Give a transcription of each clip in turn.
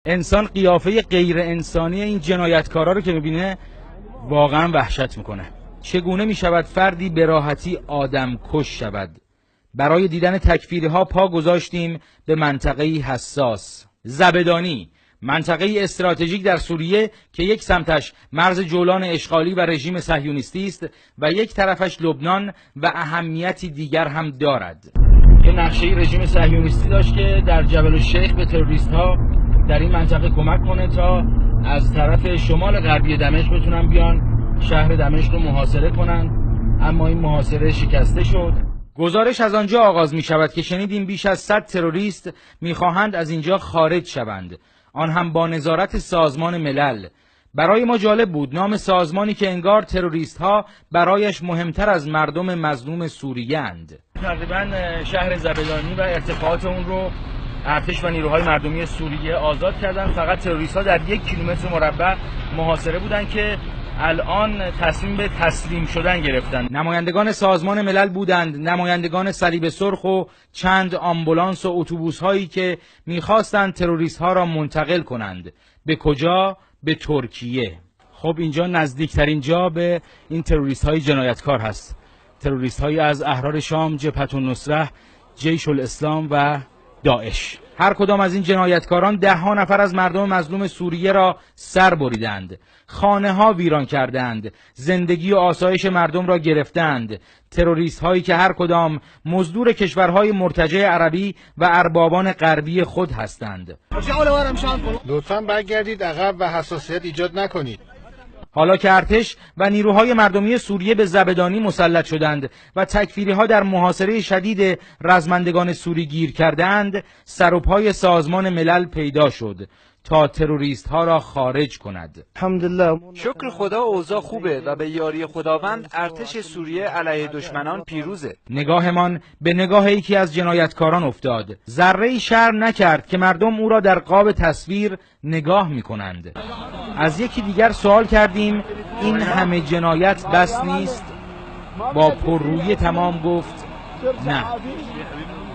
انسان قیافه غیر انسانی این جنایتکارا رو که میبینه واقعا وحشت میکنه. چگونه میشود فردی به راحتی آدم کش شود؟ برای دیدن تکفیری ها پا گذاشتیم به منطقه‌ای حساس، زبدانی، منطقه‌ای استراتژیک در سوریه که یک سمتش مرز جولان اشغالی و رژیم صهیونیستی است و یک طرفش لبنان و اهمیتی دیگر هم دارد. یه نقشه رژیم صهیونیستی داشت که در جبل الشیخ به تروریست ها در این منطقه کمک کنه تا از طرف شمال غربی دمشق بتونن بیان شهر دمشق رو محاصره کنن، اما این محاصره شکسته شد. گزارش از آنجا آغاز می شود که شنیدیم بیش از 100 تروریست میخواهند از اینجا خارج شوند، آن هم با نظارت سازمان ملل. برای ما جالب بود نام سازمانی که انگار تروریست ها برایش مهمتر از مردم مظلوم سوریه اند. تقریبا شهر زبدانی و ارتفاعات اون رو ارتش و نیروهای مردمی سوریه آزاد کردن. فقط تروریست ها در 1 کیلومتر مربع محاصره بودند که الان تصمیم به تسلیم شدن گرفتن. نمایندگان سازمان ملل بودند، نمایندگان صلیب سرخ و چند آمبولانس و اتوبوس هایی که میخواستند تروریست ها را منتقل کنند. به کجا؟ به ترکیه. خب اینجا نزدیکترین جا به این تروریست های جنایتکار هست. تروریست های از احرار شام، جبهة النصره، جیش الاسلام و داعش. هر کدام از این جنایتکاران 10 نفر از مردم مظلوم سوریه را سر بریدند، خانه ها ویران کردند، زندگی و آسایش مردم را گرفتند. تروریست هایی که هر کدام مزدور کشورهای مرتجع عربی و اربابان غربی خود هستند. لطفاً برگردید عقب و حساسیت ایجاد نکنید. حالا که ارتش و نیروهای مردمی سوریه به زبدانی مسلط شدند و تکفیری ها در محاصره شدید رزمندگان سوری گیر کردند، سر و پای سازمان ملل پیدا شد تا تروریست ها را خارج کند. الحمدلله، شکر خدا اوضاع خوبه و به یاری خداوند ارتش سوریه علیه دشمنان پیروزه. نگاهمان به نگاه یکی از جنایتکاران افتاد. ذره‌ای شرم نکرد که مردم او را در قاب تصویر نگاه می‌کنند. از یکی دیگر سوال کردیم این همه جنایت بس نیست؟ با پررویی تمام گفت نه.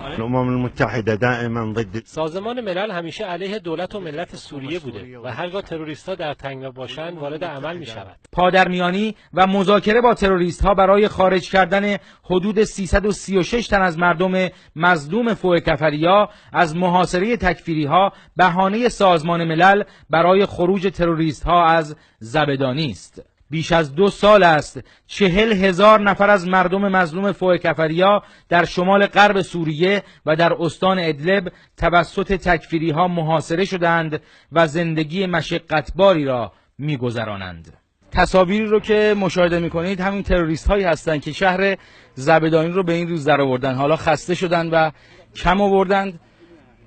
الامم المتحده دائما ضد. سازمان ملل همیشه علیه دولت و ملت سوریه بوده و هرگاه تروریست‌ها در تنگنا باشند وارد عمل می‌شود. پادرمیانی و مذاکره با تروریست‌ها برای خارج کردن حدود 336 تن از مردم مظلوم فوع کفریا از محاصره تکفیری‌ها بهانه سازمان ملل برای خروج تروریست‌ها از زبدانی است. بیش از 2 سال است 40,000 نفر از مردم مظلوم فوع کفریا در شمال غرب سوریه و در استان ادلب توسط تکفیری ها محاصره شدند و زندگی مشقتباری را می‌گذرانند. تصاویری رو که مشاهده می‌کنید همین تروریست هایی هستند که شهر زبدانی رو به این روز در آوردن. حالا خسته شدن و کم آوردند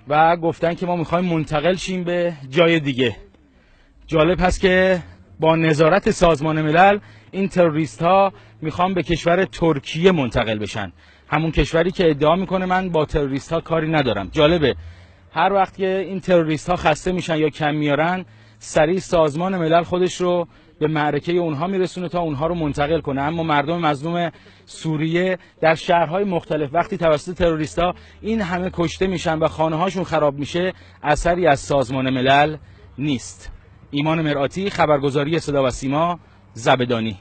و گفتن که ما می‌خوایم منتقل شیم به جای دیگه. جالب هست که با نظارت سازمان ملل این تروریست ها میخوان به کشور ترکیه منتقل بشن، همون کشوری که ادعا میکنه من با تروریست ها کاری ندارم. جالبه هر وقت که این تروریست ها خسته میشن یا کم میارن سریع سازمان ملل خودش رو به معرکه اونها میرسونه تا اونها رو منتقل کنه، اما مردم مظلوم سوریه در شهرهای مختلف وقتی توسط تروریست ها این همه کشته میشن و خانه هاشون خراب میشه اثری از سازمان ملل نیست. ایمان مرآتی، خبرگزاری صدا و سیما، زبدانی.